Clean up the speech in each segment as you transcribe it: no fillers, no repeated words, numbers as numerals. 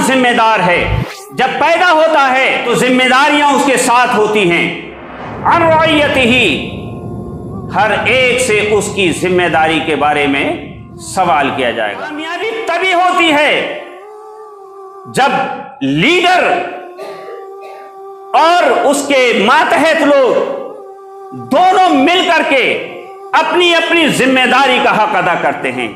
जिम्मेदार है। जब पैदा होता है तो जिम्मेदारियां उसके साथ होती हैं। अन रअयतिही, हर एक से उसकी जिम्मेदारी के बारे में सवाल किया जाएगा। कामयाबी तभी होती है जब लीडर और उसके मातहत लोग दोनों मिलकर के अपनी अपनी जिम्मेदारी का हक अदा करते हैं।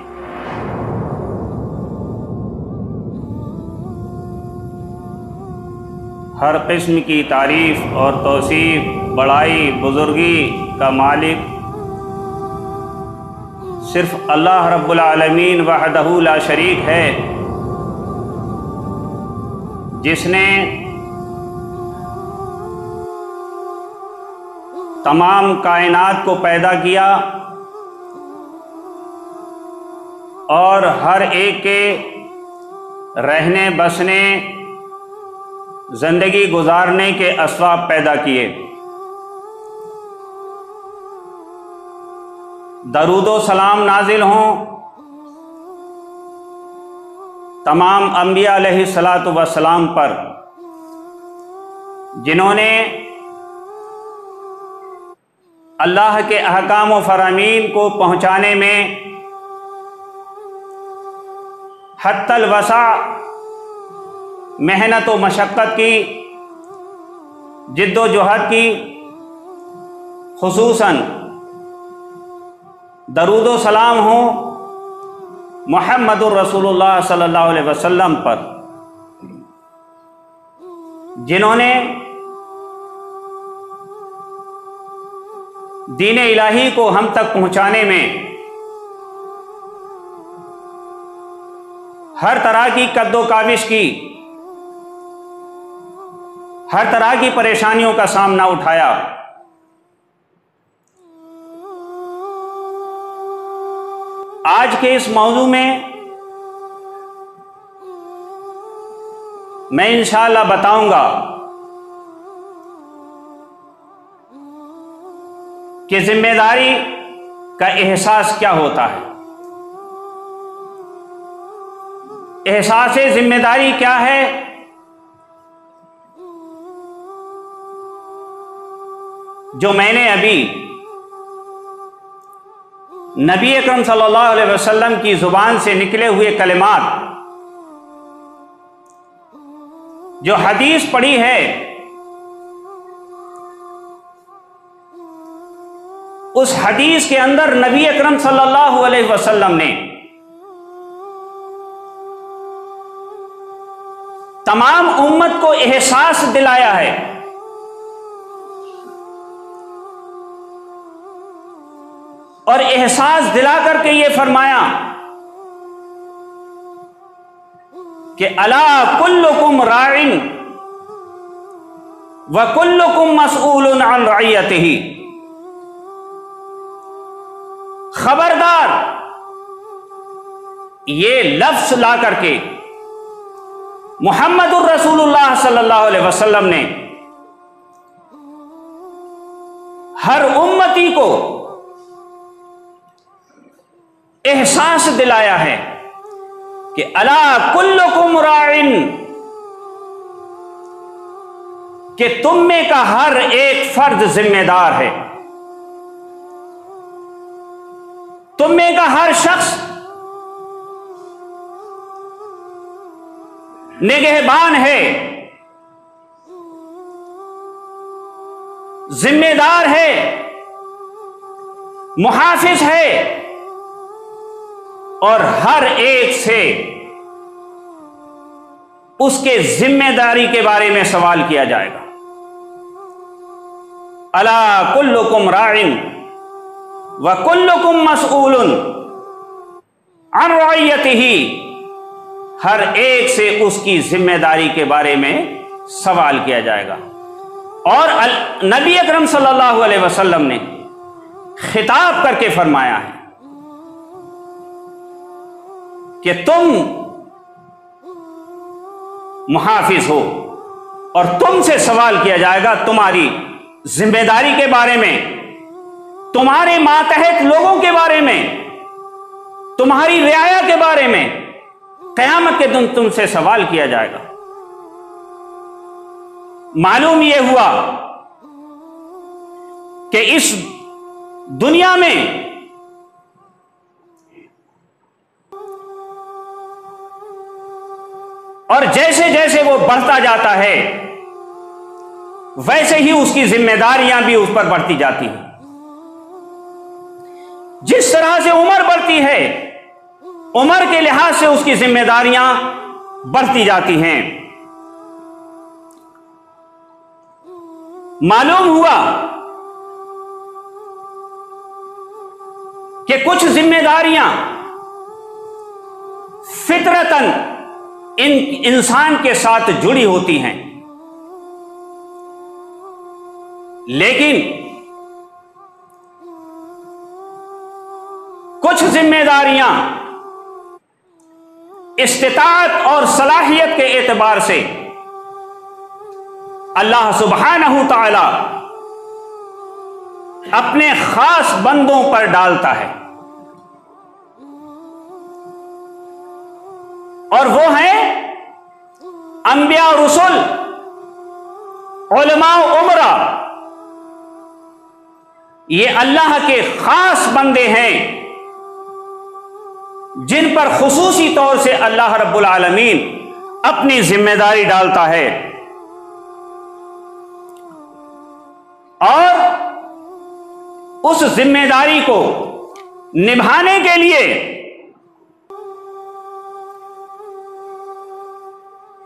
हर किस्म की तारीफ और तौसीफ, बड़ाई, बुजुर्गी का मालिक सिर्फ अल्लाह रब्बुल आलमीन वहदहू ला शरीक है, जिसने तमाम कायनात को पैदा किया और हर एक के रहने बसने जिंदगी गुजारने के असबाब पैदा किए। दरूदो सलाम नाजिल हों तमाम अंबिया अलैहिस्सलातु वस्सलाम पर, जिन्होंने अल्लाह के अहकाम व फरामीन को पहुँचाने में हत्तल वसा मेहनत व मशक्क़त की, जिद्दोजहद की। खुसूसन दरूदो सलाम हो मुहम्मदुर रसूलुल्लाह सल्लल्लाहु अलैहि वसल्लम पर, जिन्होंने दीन इलाही को हम तक पहुंचाने में हर तरह की कद्दो काविश की, हर तरह की परेशानियों का सामना उठाया। आज के इस मौजू में मैं इंशाअल्लाह बताऊंगा कि जिम्मेदारी का एहसास क्या होता है, एहसास जिम्मेदारी क्या है, जो मैंने अभी नबी अकरम सल्लल्लाहु अलैहि वसल्लम की जुबान से निकले हुए कलिमात, जो हदीस पढ़ी है, उस हदीस के अंदर नबी अकरम सल्लल्लाहु अलैहि वसल्लम ने तमाम उम्मत को एहसास दिलाया है और एहसास दिला करके ये फरमाया कि अला कुल्लुकुम राइन व कुल्लुकुम मसऊलुन अन रइयतिही। खबरदार, ये लफ्ज ला करके मुहम्मदुर रसूलुल्लाह सल्लल्लाहु अलैहि वसल्लम ने हर उम्मती को एहसास दिलाया है कि अला कुल्लुकुम राइन, कि तुम में का हर एक फर्द जिम्मेदार है, तुम में का हर शख्स निगहबान है, जिम्मेदार है, मुहाफिज है और हर एक से उसके जिम्मेदारी के बारे में सवाल किया जाएगा। अला कुल्लुकुम राइन व कुल्लुकुम मसऊलुन अन रइयतिही, हर एक से उसकी जिम्मेदारी के बारे में सवाल किया जाएगा। और नबी अकरम सल्लल्लाहु अलैहि वसल्लम ने खिताब करके फरमाया है कि तुम मुहाफिज हो और तुमसे सवाल किया जाएगा तुम्हारी जिम्मेदारी के बारे में, तुम्हारे मातहत लोगों के बारे में, तुम्हारी रियाया के बारे में, क़यामत के दिन तुमसे सवाल किया जाएगा। मालूम यह हुआ कि इस दुनिया में और जैसे जैसे वो बढ़ता जाता है वैसे ही उसकी जिम्मेदारियां भी उस पर बढ़ती जाती हैं। जिस तरह से उम्र बढ़ती है, उम्र के लिहाज से उसकी जिम्मेदारियां बढ़ती जाती हैं। मालूम हुआ कि कुछ जिम्मेदारियां फितरतन इंसान के साथ जुड़ी होती हैं, लेकिन कुछ जिम्मेदारियां इस्तिताअत और सलाहियत के एतबार से अल्लाह सुब्हानहू तआला अपने खास बंदों पर डालता है, और वो है अंबिया और रसूल, उलमा उमरा। ये अल्लाह के खास बंदे हैं जिन पर खुसूसी तौर से अल्लाह रब्बुल आलमीन अपनी जिम्मेदारी डालता है, और उस जिम्मेदारी को निभाने के लिए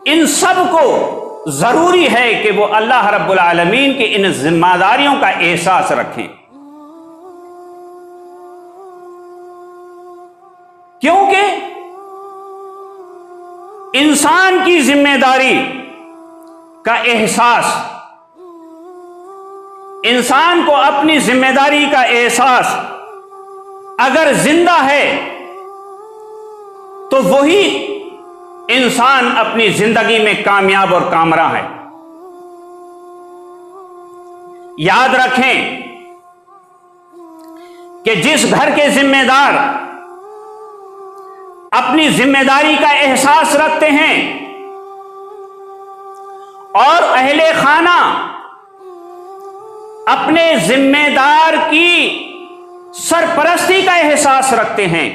इन सब को जरूरी है कि वो अल्लाह रब्बुल आलमीन की इन जिम्मेदारियों का एहसास रखें, क्योंकि इंसान की जिम्मेदारी का एहसास, इंसान को अपनी जिम्मेदारी का एहसास अगर जिंदा है तो वही इंसान अपनी जिंदगी में कामयाब और कामयाब है। याद रखें कि जिस घर के जिम्मेदार अपनी जिम्मेदारी का एहसास रखते हैं और अहले खाना अपने जिम्मेदार की सरपरस्ती का एहसास रखते हैं,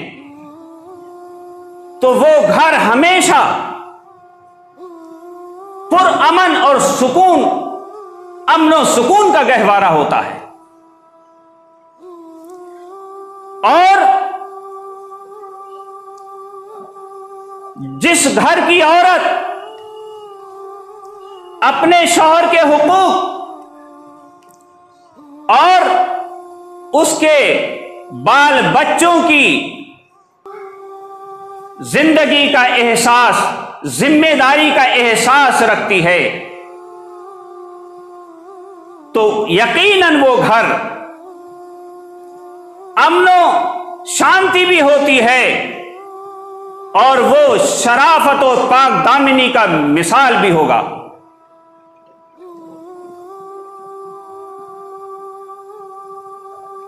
तो वो घर हमेशा पुरअमन और सुकून, अमन और सुकून का गहवारा होता है। और जिस घर की औरत अपने शौहर के हुकूक और उसके बाल बच्चों की जिंदगी का एहसास, जिम्मेदारी का एहसास रखती है, तो यकीनन वो घर अमनो शांति भी होती है और वो शराफत और पाक दामिनी का मिसाल भी होगा।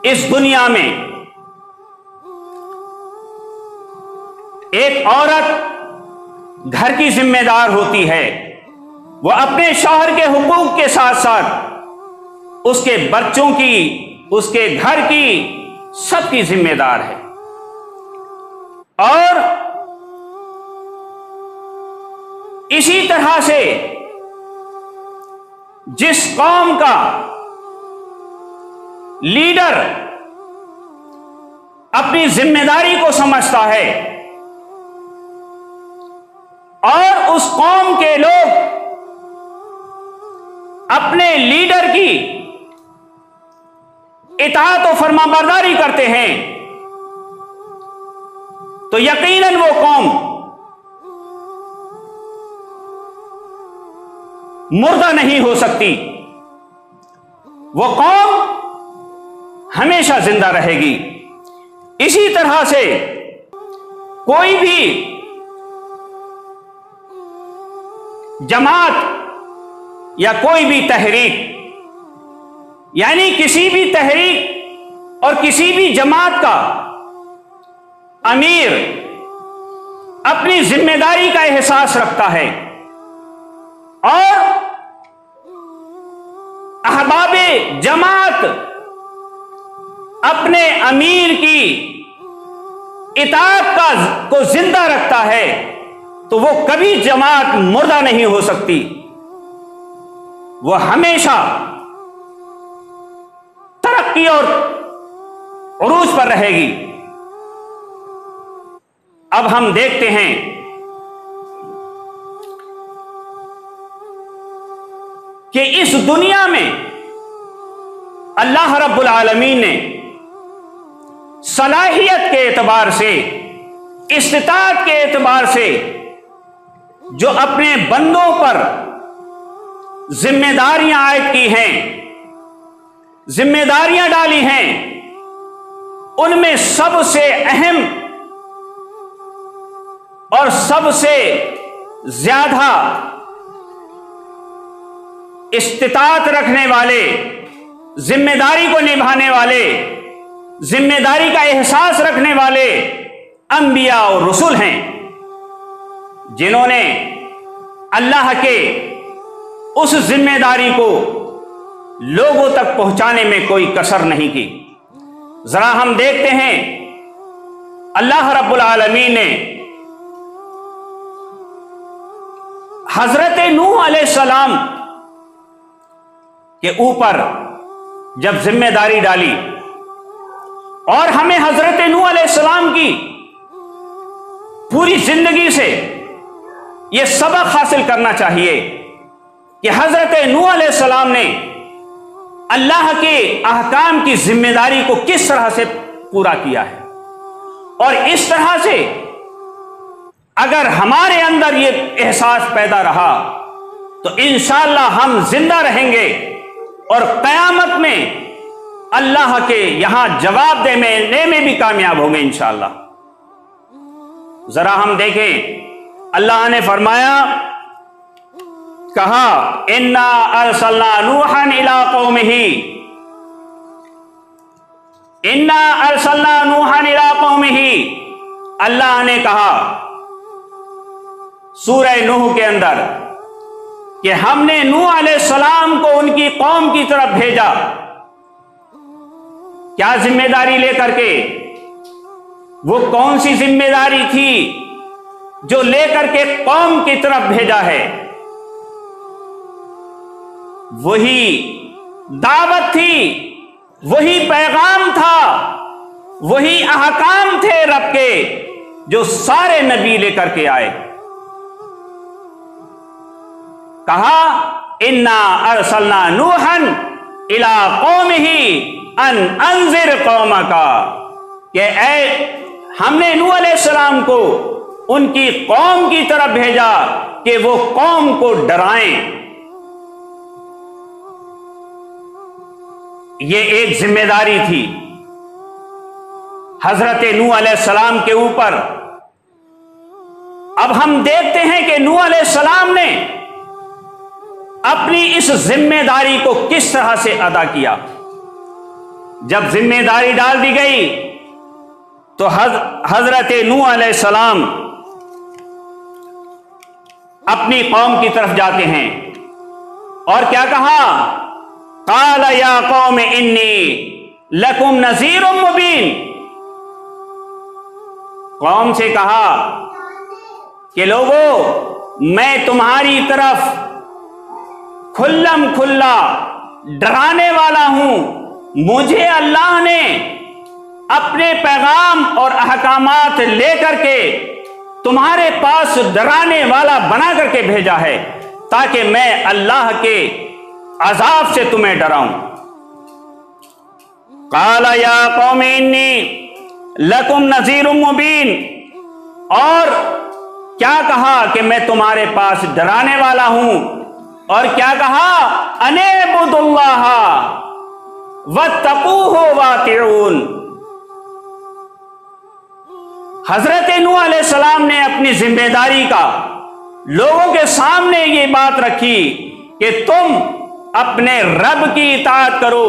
इस दुनिया में एक औरत घर की जिम्मेदार होती है, वो अपने शौहर के हुकूक के साथ साथ उसके बच्चों की, उसके घर की, सबकी जिम्मेदार है। और इसी तरह से जिस कौम का लीडर अपनी जिम्मेदारी को समझता है और उस कौम के लोग अपने लीडर की इताअत और फरमाबरदारी करते हैं, तो यकीनन वो कौम मुर्दा नहीं हो सकती, वो कौम हमेशा जिंदा रहेगी। इसी तरह से कोई भी जमात या कोई भी तहरीक, यानी किसी भी तहरीक और किसी भी जमात का अमीर अपनी जिम्मेदारी का एहसास रखता है और अहबाबे जमात अपने अमीर की इताअत को जिंदा रखता है, तो वो कभी जमात मुर्दा नहीं हो सकती, वो हमेशा तरक्की और उरूज पर रहेगी। अब हम देखते हैं कि इस दुनिया में अल्लाह रब्बुल आलमीन ने सलाहियत के एतबार से, इस्तिताअत के एतबार से जो अपने बंदों पर जिम्मेदारियां आयद की हैं, जिम्मेदारियां डाली हैं, उनमें सबसे अहम और सबसे ज्यादा इस्तिताअत रखने वाले, जिम्मेदारी को निभाने वाले, जिम्मेदारी का एहसास रखने वाले अंबिया और रसूल हैं, जिन्होंने अल्लाह के उस जिम्मेदारी को लोगों तक पहुंचाने में कोई कसर नहीं की। जरा हम देखते हैं अल्लाह रब्बुल आलमीन ने हजरत नूह अलैहिस्सलाम के ऊपर जब जिम्मेदारी डाली, और हमें हजरत नूह अलैहिस्सलाम की पूरी जिंदगी से यह सबक हासिल करना चाहिए कि हजरत नूह अलैहिस्सलाम ने अल्लाह के अहकाम की जिम्मेदारी को किस तरह से पूरा किया है। और इस तरह से अगर हमारे अंदर यह एहसास पैदा रहा तो इंशाअल्लाह हम जिंदा रहेंगे और क़यामत में अल्लाह के यहां जवाब देने में भी कामयाब होंगे इंशाअल्लाह। जरा हम देखें, अल्लाह ने फरमाया, कहा इन्ना अरसलना नूहन इला कौमिही, इन्ना अरसलना नूहन इला कौमिही। अल्लाह ने कहा सूरह नूह के अंदर कि हमने नूह अलैहिस्सलाम को उनकी कौम की तरफ भेजा। क्या जिम्मेदारी लेकर के? वो कौन सी जिम्मेदारी थी जो लेकर के कौम की तरफ भेजा है? वही दावत थी, वही पैगाम था, वही अहकाम थे रब के जो सारे नबी लेकर के आए। कहा इन्ना अरसलना नूहन इला कौमिही अन अंजिर कौमका, कि हमने नूह अलैहिस्सलाम को उनकी कौम की तरफ भेजा कि वो कौम को डराएं। ये एक जिम्मेदारी थी हजरत नूह अलैहिस्सलाम के ऊपर। अब हम देखते हैं कि नूह अलैहिस्सलाम ने अपनी इस जिम्मेदारी को किस तरह से अदा किया। जब जिम्मेदारी डाल दी गई तो हजरत नूह अलैहिस्सलाम अपनी कौम की तरफ जाते हैं और क्या कहा? काला या कौम इन्नी लकुम नज़ीरुम मुबीन। कौम से कहा कि लोगों, मैं तुम्हारी तरफ खुल्लम खुल्ला डराने वाला हूं। मुझे अल्लाह ने अपने पैगाम और अहकामात लेकर के तुम्हारे पास डराने वाला बना करके भेजा है ताकि मैं अल्लाह के अजाब से तुम्हें डराऊं। काला या कौम इन्नी लकुम नज़ीरुम मुबीन। और क्या कहा कि मैं तुम्हारे पास डराने वाला हूं, और क्या कहा? अनेबुदुल्लाह वत्तकूहु वातिऊन। हजरत नूह अलैहिस्सलाम ने अपनी जिम्मेदारी का लोगों के सामने ये बात रखी कि तुम अपने रब की इताअत करो,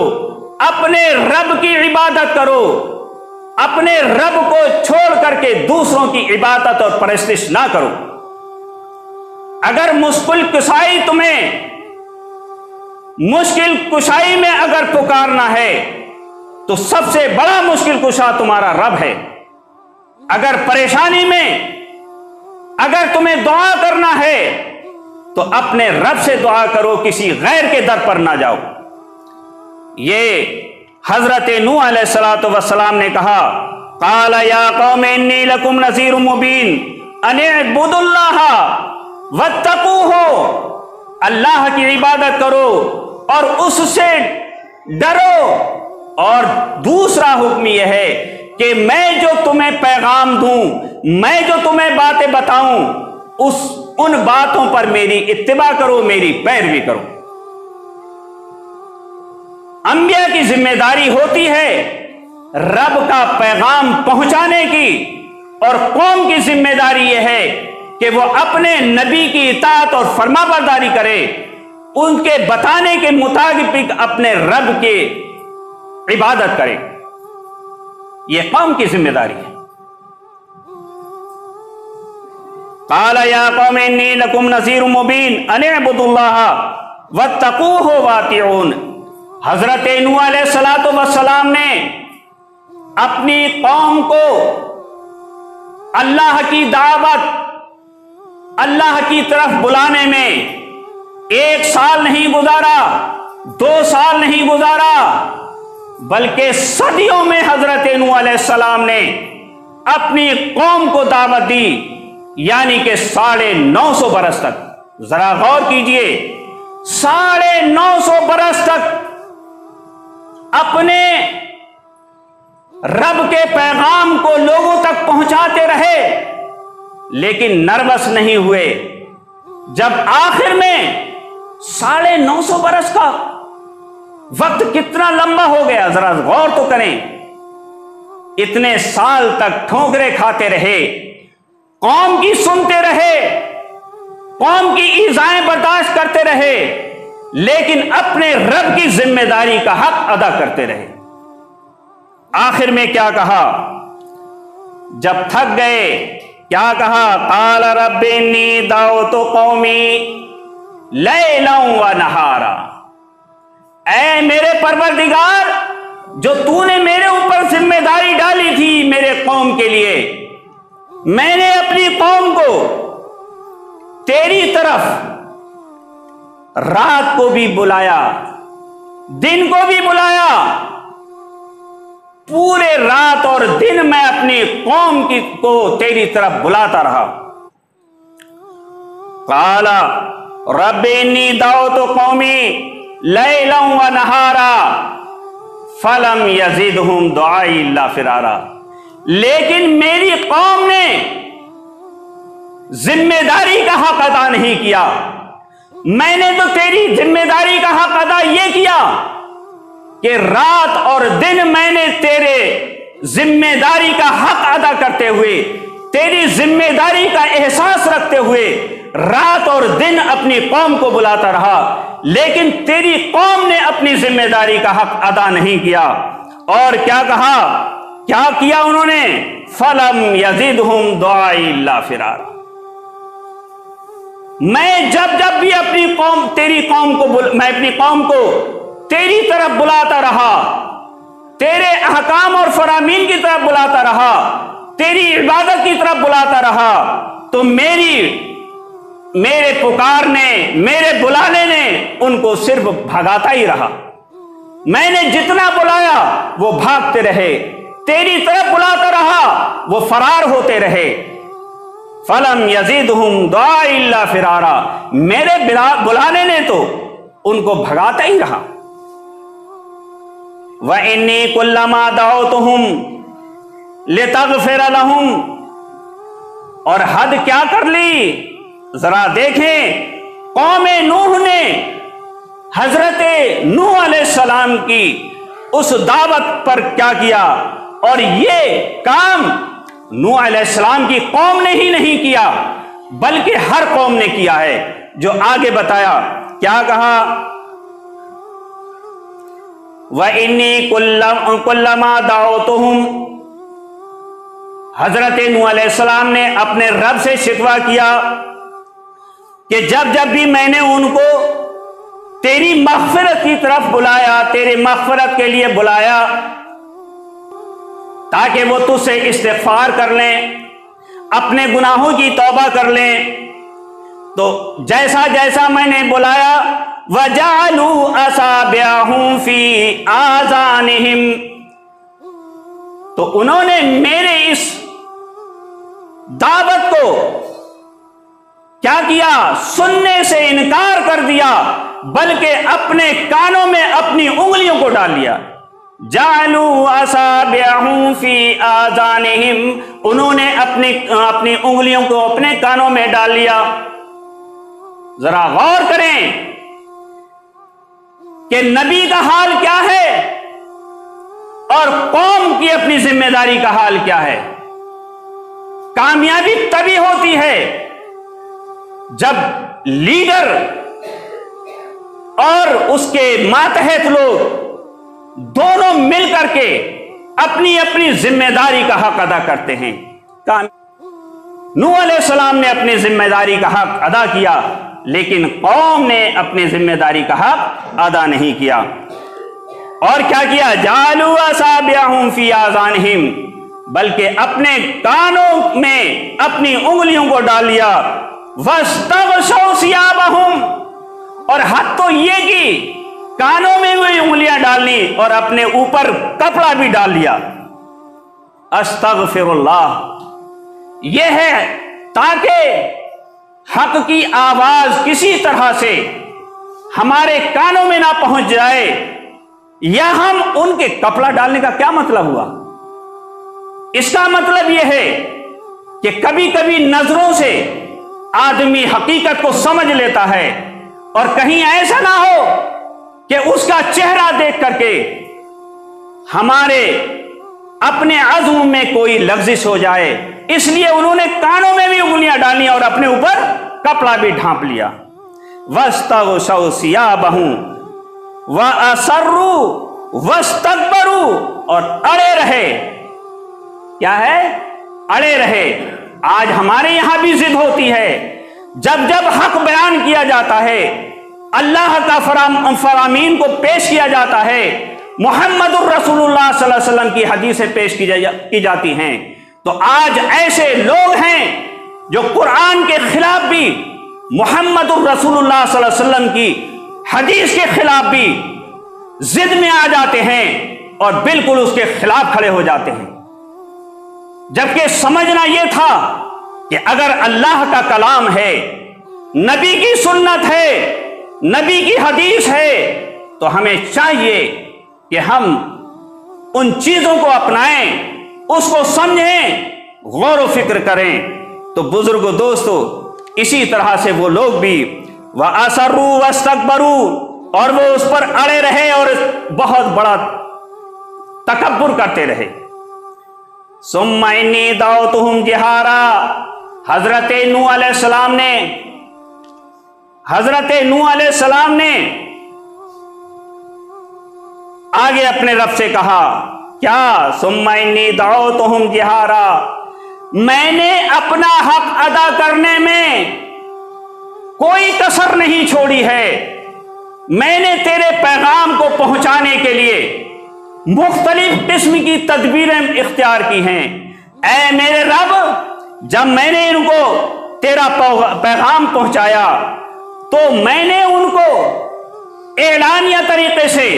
अपने रब की इबादत करो, अपने रब को छोड़ करके दूसरों की इबादत और परस्तिश ना करो। अगर मुश्किल कुशाई में अगर पुकारना है तो सबसे बड़ा मुश्किल कुशा तुम्हारा रब है। अगर परेशानी में अगर तुम्हें दुआ करना है तो अपने रब से दुआ करो, किसी गैर के दर पर ना जाओ। ये हजरत नूह अलैहिस्सलातु वस्सलाम ने कहा, क़ाल या क़ौम इन्नी लकुम नज़ीरुम मुबीन अनिअबुदुल्लाह वत्तक़ूहु, अल्लाह की इबादत करो और उससे डरो। और दूसरा हुक्म यह है कि मैं जो तुम्हें पैगाम दूं, मैं जो तुम्हें बातें बताऊं, उन बातों पर मेरी इत्तिबा करो, मेरी पैरवी करो। अंबिया की जिम्मेदारी होती है रब का पैगाम पहुंचाने की, और कौम की जिम्मेदारी यह है कि वो अपने नबी की इताअत और फरमाबरदारी करे, उनके बताने के मुताबिक अपने रब के इबादत करे। यह कौम की जिम्मेदारी है। क़ाल या क़ौम इन्नी लकुम नज़ीरुम मुबीन अनिअबुदुल्लाह वत्तक़ूहु वातिऊन। हजरत नूह अलैहिस्सलातु वस्सलाम ने अपनी कौम को अल्लाह की दावत, अल्लाह की तरफ बुलाने में 1 साल नहीं गुजारा, 2 साल नहीं गुजारा, बल्कि सदियों में हजरत नूह अलैहिस्सलाम ने अपनी कौम को दावत दी, यानी कि 950 बरस तक। जरा गौर कीजिए, 950 बरस तक अपने रब के पैगाम को लोगों तक पहुंचाते रहे, लेकिन नर्वस नहीं हुए। जब आखिर में 950 बरस का वक्त कितना लंबा हो गया, जरा गौर तो करें। इतने साल तक ठोकरें खाते रहे, कौम की सुनते रहे, कौम की ईज़ाएं बर्दाश्त करते रहे, लेकिन अपने रब की जिम्मेदारी का हक अदा करते रहे। आखिर में क्या कहा जब थक गए? क्या कहा? क़ाल रब्बी इन्नी दाअवतु क़ौमी लैलन व नहारा। ऐ मेरे परवरदिगार, जो तूने मेरे ऊपर जिम्मेदारी डाली थी मेरे कौम के लिए, मैंने अपनी कौम को तेरी तरफ रात को भी बुलाया, दिन को भी बुलाया, पूरे रात और दिन मैं अपनी कौम को तेरी तरफ बुलाता रहा। क़ाला रब्बी इन्नी दाअवतु क़ौमी लैलन व नहारा फलम यज़िदहुम दुआई इल्ला फ़िरारा। लेकिन मेरी कौम ने जिम्मेदारी का हक अदा नहीं किया। मैंने तो तेरी जिम्मेदारी का हक अदा यह किया कि रात और दिन मैंने तेरे जिम्मेदारी का हक अदा करते हुए, तेरी जिम्मेदारी का एहसास रखते हुए रात और दिन अपनी कौम को बुलाता रहा, लेकिन तेरी कौम ने अपनी जिम्मेदारी का हक अदा नहीं किया। और क्या कहा, क्या किया उन्होंने? फलम यज़िदहुम दुआई इल्ला फ़िरारा। मैं जब जब भी अपनी कौम, तेरी कौम को मैं अपनी कौम को तेरी तरफ बुलाता रहा, तेरे अहकाम और फरामीन की तरफ बुलाता रहा, तेरी इबादत की तरफ बुलाता रहा, तो मेरे पुकारने, मेरे बुलाने ने उनको सिर्फ भगाता ही रहा। मैंने जितना बुलाया वो भागते रहे, तेरी तरफ बुलाता रहा वो फरार होते रहे। फलम यज़िदहुम दुआई इल्ला फ़िरारा। मेरे बुलाने ने तो उनको भगाता ही रहा। व इन्नी कुल्लमा दअउतुहुम लितग़फ़िर लहुम। और हद क्या कर ली, जरा देखें। कौमे नूह ने हजरत नूह अलैहिस्सलाम की उस दावत पर क्या किया, और ये काम नूह अलैहिस्सलाम की कौम ने ही नहीं किया बल्कि हर कौम ने किया है। जो आगे बताया, क्या कहा? व इन्नी कुल्लमा दअउतुहुम हजरत नूह अलैहिस्सलाम ने अपने रब से शिकवा किया कि जब जब भी मैंने उनको तेरी मग़फ़िरत की तरफ बुलाया, तेरी मग़फ़िरत के लिए बुलाया ताकि वो तुझसे इस्तिग़फ़ार कर लें, अपने गुनाहों की तौबा कर लें, तो जैसा जैसा मैंने बुलाया, वजअलू असाबिअहुम फी आज़ानिहिम, तो उन्होंने मेरे इस दावत को क्या किया, सुनने से इनकार कर दिया, बल्कि अपने कानों में अपनी उंगलियों को डाल लिया। जालू असाबिअहुम फी आज़ानिहिम, उन्होंने अपनी उंगलियों को अपने कानों में डाल लिया। जरा गौर करें कि नबी का हाल क्या है और कौम की अपनी जिम्मेदारी का हाल क्या है। कामयाबी तभी होती है जब लीडर और उसके मातहत लोग दोनों मिलकर के अपनी अपनी जिम्मेदारी का हक अदा करते हैं। नूह अलैहिस्सलाम ने अपनी जिम्मेदारी का हक अदा किया, लेकिन कौम ने अपनी जिम्मेदारी का हक अदा नहीं किया। और क्या किया, जालू असाबिअहुम फी आज़ानिहिम, बल्कि अपने कानों में अपनी उंगलियों को डाल लिया। वस्तग़शौ सियाबहुम, और हद तो ये कि कानों में भी उंगलियां डालनी और अपने ऊपर कपड़ा भी डाल लिया। अस्तग़फिरुल्लाह, यह है ताकि हक की आवाज किसी तरह से हमारे कानों में ना पहुंच जाए। या हम उनके कपड़ा डालने का क्या मतलब हुआ? इसका मतलब यह है कि कभी कभी नजरों से आदमी हकीकत को समझ लेता है, और कहीं ऐसा ना हो कि उसका चेहरा देख करके हमारे अपने अज़्म में कोई लग़्ज़िश हो जाए। इसलिए उन्होंने कानों में भी उंगलियां डाली और अपने ऊपर कपड़ा भी ढांप लिया। वस्तग़शौ सियाबहुम व असर्रू वस्तकबरू, और अड़े रहे। क्या है? अड़े रहे। आज हमारे यहां भी जिद होती है, जब जब हक बयान किया जाता है, अल्लाह का फरामीन को पेश किया जाता है, मुहम्मदुर रसूलुल्लाह सल्लल्लाहु अलैहि वसल्लम की हदीसें पेश की जाती हैं, तो आज ऐसे लोग हैं जो कुरान के खिलाफ भी, मुहम्मदुर रसूलुल्लाह सल्लल्लाहु अलैहि वसल्लम की हदीस के खिलाफ भी जिद में आ जाते हैं और बिल्कुल उसके खिलाफ खड़े हो जाते हैं। जबकि समझना यह था कि अगर अल्लाह का कलाम है, नबी की सुन्नत है, नबी की हदीस है, तो हमें चाहिए कि हम उन चीजों को अपनाएं, उसको समझें, गौर व फिक्र करें। तो बुजुर्गों, दोस्तों, इसी तरह से वो लोग भी व असर्रू वस्तकबरू, और वो उस पर अड़े रहे और बहुत बड़ा तकब्बुर करते रहे। सुम्मा इन्नी दाअतुहुम जिहारा, हजरत नूह अलैहिस्सलाम ने आगे अपने रब से कहा, क्या? सुम्मा इन्नी दाअतुहुम जिहारा, मैंने अपना हक अदा करने में कोई कसर नहीं छोड़ी है। मैंने तेरे पैगाम को पहुंचाने के लिए मुख्तलिफ किस्म की तदबीरें इख्तियार की हैं। ऐ मेरे रब, जब मैंने इनको तेरा पैगाम पहुंचाया तो मैंने उनको एलानिया तरीके से,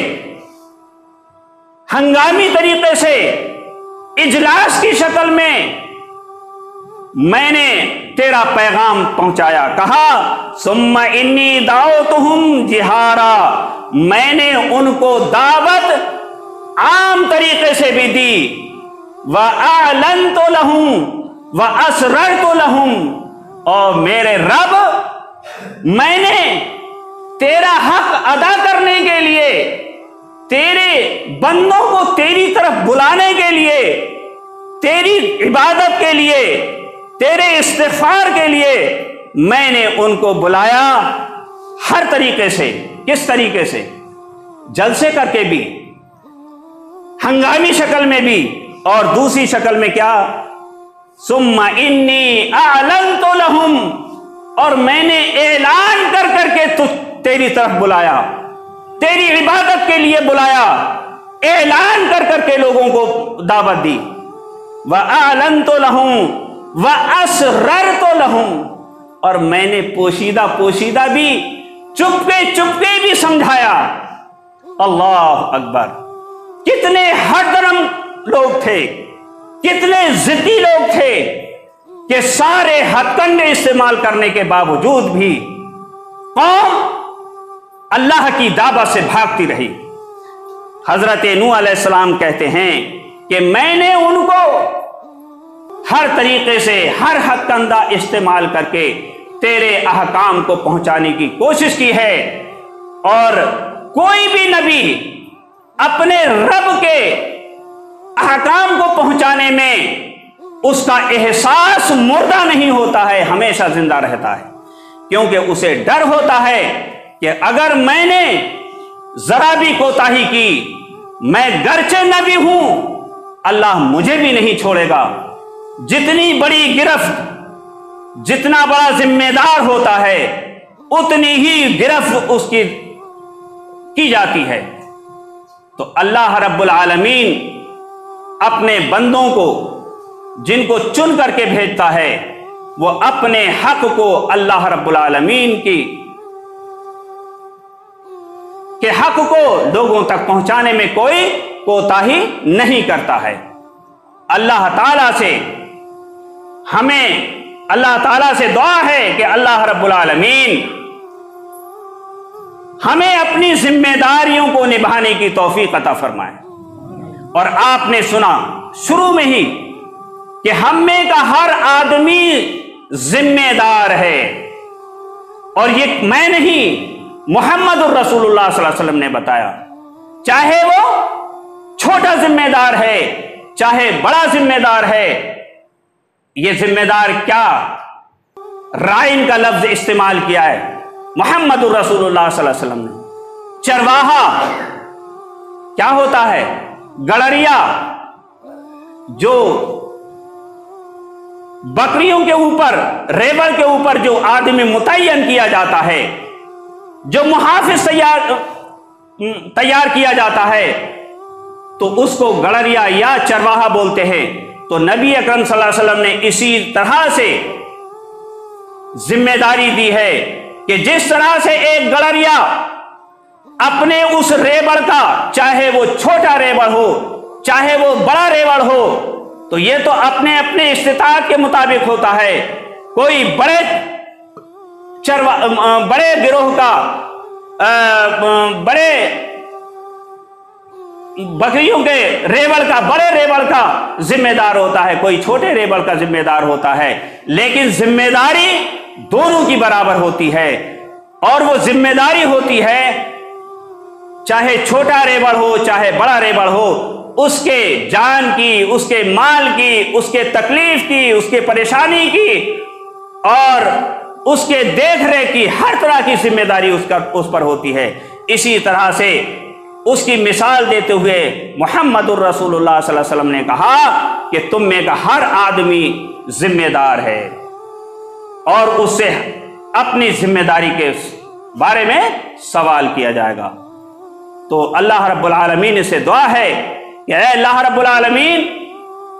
हंगामी तरीके से, इजलास की शक्ल में मैंने तेरा पैगाम पहुंचाया। कहा, सुम्मा इन्नी दाअतुहुम जिहारा, मैंने उनको दावत आम तरीके से भी दी। व अअलनतु लहुम व असररतु लहुम, और मेरे रब, मैंने तेरा हक अदा करने के लिए, तेरे बंदों को तेरी तरफ बुलाने के लिए, तेरी इबादत के लिए, तेरे इस्तिग़फ़ार के लिए मैंने उनको बुलाया हर तरीके से। किस तरीके से? जलसे करके भी, हंगामी शक्ल में भी, और दूसरी शक्ल में क्या? सुम्मा इन्नी अअलनतु लहुम, और मैंने ऐलान कर करके तेरी तरफ बुलाया, तेरी इबादत के लिए बुलाया, ऐलान कर करके लोगों को दावत दी। व अअलनतु लहुम व असररतु लहुम, और मैंने पोशीदा पोशीदा भी, चुपके चुपके भी समझाया। अल्लाह अकबर। कितने हरदरम लोग थे, कितने जिद्दी लोग थे कि सारे हथकंडे इस्तेमाल करने के बावजूद भी कौम अल्लाह की दावत से भागती रही। हजरत नूह अलैहिस्सलाम कहते हैं कि मैंने उनको हर तरीके से, हर हथकंडा इस्तेमाल करके तेरे अहकाम को पहुंचाने की कोशिश की है, और कोई भी नबी अपने रब के अहकाम को पहुंचाने में उसका एहसास मुर्दा नहीं होता है, हमेशा जिंदा रहता है, क्योंकि उसे डर होता है कि अगर मैंने जरा भी कोताही की, मैं गर्चे नबी हूं, अल्लाह मुझे भी नहीं छोड़ेगा। जितनी बड़ी गिरफ्त, जितना बड़ा जिम्मेदार होता है, उतनी ही गिरफ्त उसकी की जाती है। तो अल्लाह रब्बुल आलमीन अपने बंदों को, जिनको चुन करके भेजता है, वो अपने हक को अल्लाह रब्बुल आलमीन के हक को लोगों तक पहुंचाने में कोई कोताही नहीं करता है। अल्लाह ताला से हमें, अल्लाह ताला से दुआ है कि अल्लाह रब्बुल आलमीन हमें अपनी जिम्मेदारियों को निभाने की तौफीक अता फरमाए। और आपने सुना शुरू में ही कि हम में का हर आदमी जिम्मेदार है, और ये मैं नहीं, मोहम्मद रसूलुल्लाह सल्लल्लाहु अलैहि वसल्लम ने बताया। चाहे वो छोटा जिम्मेदार है, चाहे बड़ा जिम्मेदार है, ये जिम्मेदार क्या, राइन का लफ्ज इस्तेमाल किया है मोहम्मद रसूलुल्लाह सल्लल्लाहु अलैहि वसल्लम ने। चरवाहा क्या होता है? गड़रिया, जो बकरियों के ऊपर, रेबड़ के ऊपर जो आदमी मुतय्यन किया जाता है, जो मुहाफिज तैयार किया जाता है, तो उसको गड़रिया या चरवाहा बोलते हैं। तो नबी अकरम सल्लल्लाहु अलैहि वसल्लम ने इसी तरह से जिम्मेदारी दी है कि जिस तरह से एक गड़रिया अपने उस रेबड़ का, चाहे वो छोटा रेबड़ हो, चाहे वो बड़ा रेबड़ हो, तो ये तो अपने अपने इस्तिताअत के मुताबिक होता है। कोई बड़े गिरोह का, बड़े बकरियों के रेबड़ का, बड़े रेबड़ का जिम्मेदार होता है, कोई छोटे रेबड़ का जिम्मेदार होता है, लेकिन जिम्मेदारी दोनों की बराबर होती है। और वो जिम्मेदारी होती है, चाहे छोटा रेबड़ हो, चाहे बड़ा रेबड़ हो, उसके जान की, उसके माल की, उसके तकलीफ की, उसके परेशानी की और उसके देख रेख की हर तरह की जिम्मेदारी उस पर होती है। इसी तरह से उसकी मिसाल देते हुए मुहम्मदुर रसूलुल्लाह सल्लल्लाहु अलैहि वसल्लम ने कहा कि तुम में का हर आदमी जिम्मेदार है, और उससे अपनी जिम्मेदारी के बारे में सवाल किया जाएगा। तो अल्लाह रब्बुल आलमीन से दुआ है कि अल्लाह रब्बुल आलमीन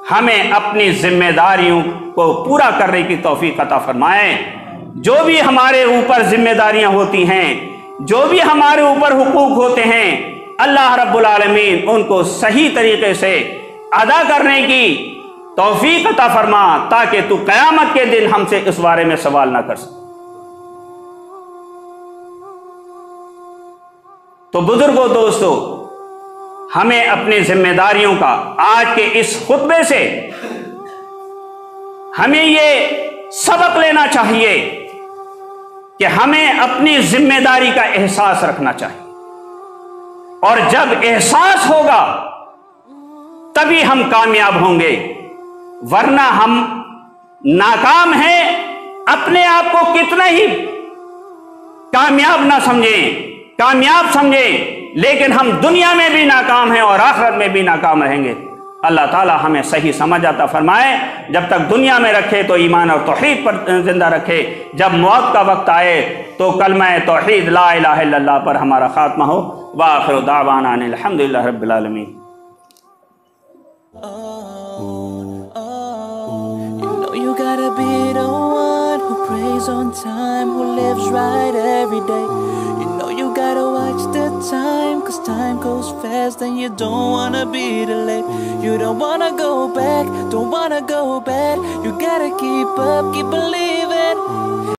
हमें अपनी जिम्मेदारियों को पूरा करने की तौफीक अता फरमाए। जो भी हमारे ऊपर जिम्मेदारियां होती हैं, जो भी हमारे ऊपर हुकूक होते हैं, अल्लाह रब्बुल आलमीन उनको सही तरीके से अदा करने की तौफीक अता फरमा, ताकि तू क़यामत के दिन हमसे इस बारे में सवाल ना कर सके। तो बुजुर्गों, दोस्तों, हमें अपनी जिम्मेदारियों का आज के इस खुतबे से हमें ये सबक लेना चाहिए कि हमें अपनी जिम्मेदारी का एहसास रखना चाहिए, और जब एहसास होगा तभी हम कामयाब होंगे, वरना हम नाकाम हैं। अपने आप को कितना ही कामयाब ना समझें, कामयाब समझें, लेकिन हम दुनिया में भी नाकाम हैं और आखिरत में भी नाकाम रहेंगे। अल्लाह ताला हमें सही समझ आता फरमाए, जब तक दुनिया में रखे तो ईमान और तौहीद पर ज़िंदा रखे, जब मौत का वक्त आए तो कलमा तौहीद ला इलाहा इल्लल्लाह पर हमारा खात्मा हो। व आखिरु दावाना अनिल हम्दुलिल्लाहि रब्बिल आलमीन। You gotta be the one who prays on time, who lives right every day. You know you gotta watch the time, cause time goes fast and you don't wanna be delayed. You don't wanna go back, don't wanna go bad. You gotta keep up, keep believing.